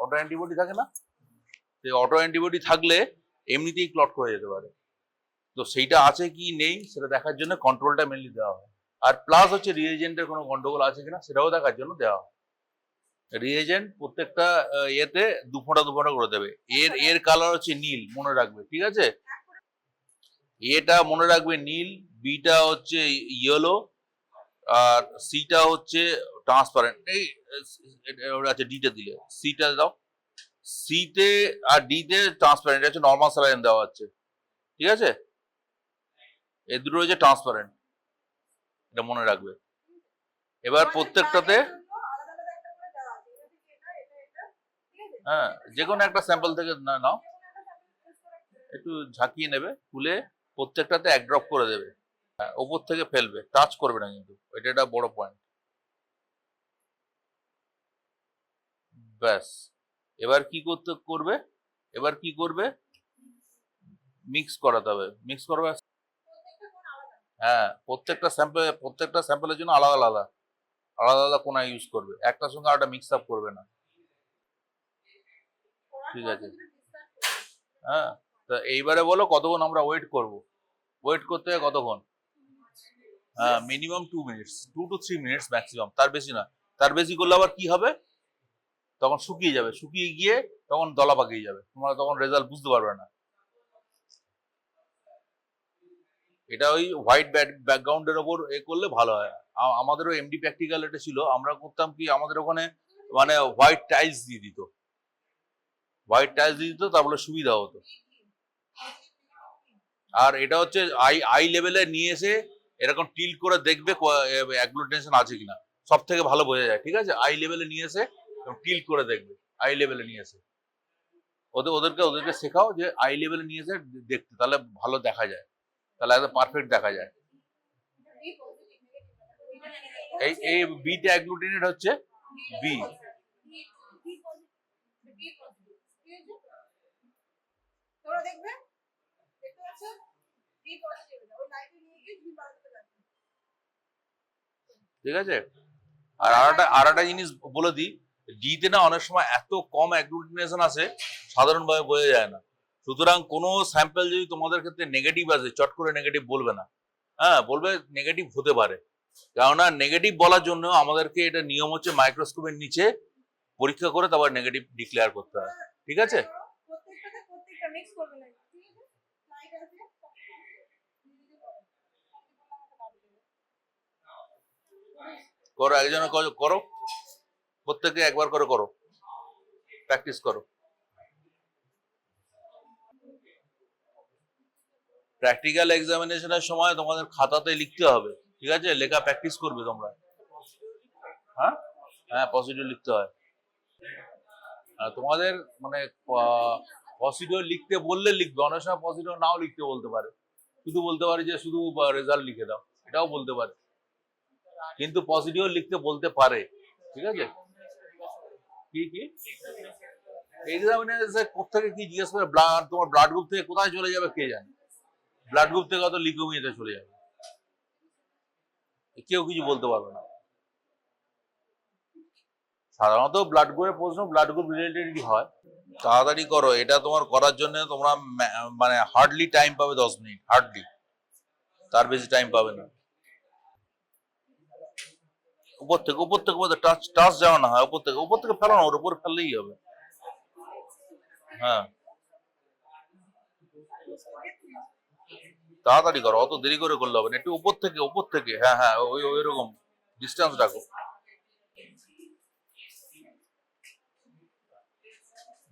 Auto antibody থাকে না, সেই অটো অ্যান্টিবডি থাকলে এমনিতেই ক্লট করে যেতে পারে। তো সেইটা আছে কি নেই সেটা দেখার জন্য কন্ট্রোলটা মেনলি দেওয়া হয়। আর প্লাস হচ্ছে রিএজেন্টের কোনো গন্ডগোল আছে কিনা সেটাও দেখার জন্য দেওয়া হয়। রিএজেন্ট প্রত্যেকটা ইয়েতে 2 ফোঁটা করে দেবে। এর কালার হচ্ছে নীল, মনে রাখবে, ঠিক আছে? এটা মনে রাখবে নীল, বিটা হচ্ছে ইয়েলো, আর সিটা হচ্ছে ট্রান্সপারেন্ট। এই আচ্ছা ডিটা দিলে, সিটা দাও, সিতে আর ডিতে ট্রান্সপারেন্ট, হচ্ছে নর্মাল স্যালাইন দেওয়া হচ্ছে, ঠিক আছে? এই দুটো হচ্ছে ট্রান্সপারেন্ট, এটা মনে রাখবে। এবার প্রত্যেকটাতে হ্যাঁ যে কোনো একটা স্যাম্পল থেকে নাও, একটু ঝাঁকিয়ে নেবে, খুলে প্রত্যেকটাতে 1 ড্রপ করে দেবে, ওপর থেকে ফেলবে, টাচ করবে না কিন্তু, এটা একটা বড় পয়েন্ট। ব্যাস, এবার কি করবে, এবার কি করবে, মিক্স করাতে হবে, মিক্স করবে। হ্যাঁ প্রত্যেকটা স্যাম্পলের জন্য আলাদা আলাদা কোনা ইউজ করবে, একটার সঙ্গে আরেকটা মিক্স আপ করবে না, ঠিক আছে? হ্যাঁ, তা এইবারে বলো কতক্ষণ আমরা ওয়েট করব? ওয়েট করতে হয় কতক্ষণ? হ্যাঁ minimum 2 minutes, 2 to 3 minutes maximum, তার বেশি না। তার বেশি করলে আবার কি হবে, তখন শুকিয়ে যাবে, শুকিয়ে গিয়ে তখন দলা পাকিয়ে যাবে, তোমরা তখন রেজাল্ট বুঝতে পারবে না। এটা ওই হোয়াইট ব্যাকগ্রাউন্ডের ওপর এ করলে ভালো হয়। আমাদেরও এমডি প্র্যাকটিক্যাল এটা ছিল, আমরা করতাম কি, আমাদের ওখানে মানে হোয়াইট টাইলস দিয়ে দিত, তারপরে সুবিধা হতো। আর এটা হচ্ছে আই লেভেলে নিয়ে এসে এরকম টিল্ট করে দেখবে অ্যাগ্লুটিনেশন আছে কিনা, সব থেকে ভালো বোঝা যায়, ঠিক আছে? আই লেভেলে নিয়ে এসে টিল্ট করে দেখবে, আই লেভেলে নিয়ে এসে ওদেরকে শেখাও যে আই লেভেলে নিয়ে এসে দেখতে, তাহলে ভালো দেখা যায়, তাহলে একদম পারফেক্ট দেখা যায়। এই বিটা অ্যাগ্লুটিনেট হচ্ছে বি। ঠিক আছে? আর আরেকটা জিনিস বলে দিই, ডিতে না অনেক সময় এত কম অ্যাগ্লুটিনেশন আসে সাধারণভাবে বোঝা যায় না। সুতরাং কোনো স্যাম্পল যদি তোমাদের ক্ষেত্রে নেগেটিভ আসে, চট করে নেগেটিভ বলবে না। হ্যাঁ বলবে নেগেটিভ হতে পারে, কেননা নেগেটিভ বলার জন্য আমাদেরকে এটা নিয়ম হচ্ছে মাইক্রোস্কোপের নিচে পরীক্ষা করে তারপর নেগেটিভ ডিক্লেয়ার করতে হয়, ঠিক আছে? করো, একজন করো, প্রত্যেকে একবার করে করো, প্র্যাকটিস করো। প্র্যাকটিক্যাল এক্সামিনেশনের সময় তোমাদের খাতাতে লিখতে হবে, ঠিক আছে? লেখা প্র্যাকটিস করবে তোমরা। হ্যাঁ হ্যাঁ প্রসিডিউর লিখতে হয়। তোমাদের মানে প্রসিডিউর লিখতে বললে লিখবে, অনেক সময় প্রসিডিউর নাও লিখতে বলতে পারে, শুধু বলতে পারে যে শুধু রেজাল্ট লিখে দাও, এটাও বলতে পারে, কিন্তু প্রসিডিউর লিখতে বলতে পারে, ঠিক আছে? কি কি এক্সামিনেশন কোথেকে কি জিজ্ঞেস করে, তোমার ব্লাড গ্রুপ থেকে কোথায় চলে যাবে কে জানে, ব্লাড গ্রুপ থেকে কত লিউকেমিয়াতে চলে যাবে, কেউ কিছু বলতে পারবে না। সাধারণত ব্লাড গ্রুপের প্রশ্ন ব্লাড গ্রুপ রিলেটেডই হয়। তাড়াতাড়ি করো, এটা তোমার করার জন্য তোমরা মানে হার্ডলি টাইম পাবে 10 মিনিট, হার্ডলি, তার বেশি টাইম পাবে না। উপর থেকে টাচ যাওয়া না হয়, উপর থেকে ফেলো না, ওর উপর ফেললেই হবে। হ্যাঁ তাড়াতাড়ি করো, অত দেরি করে করলে হবে না, একটু উপর থেকে হ্যাঁ হ্যাঁ ওই রকম ডিস্টেন্স রাখো।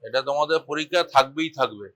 এটা তোমাদের পরীক্ষা থাকবেই থাকবে।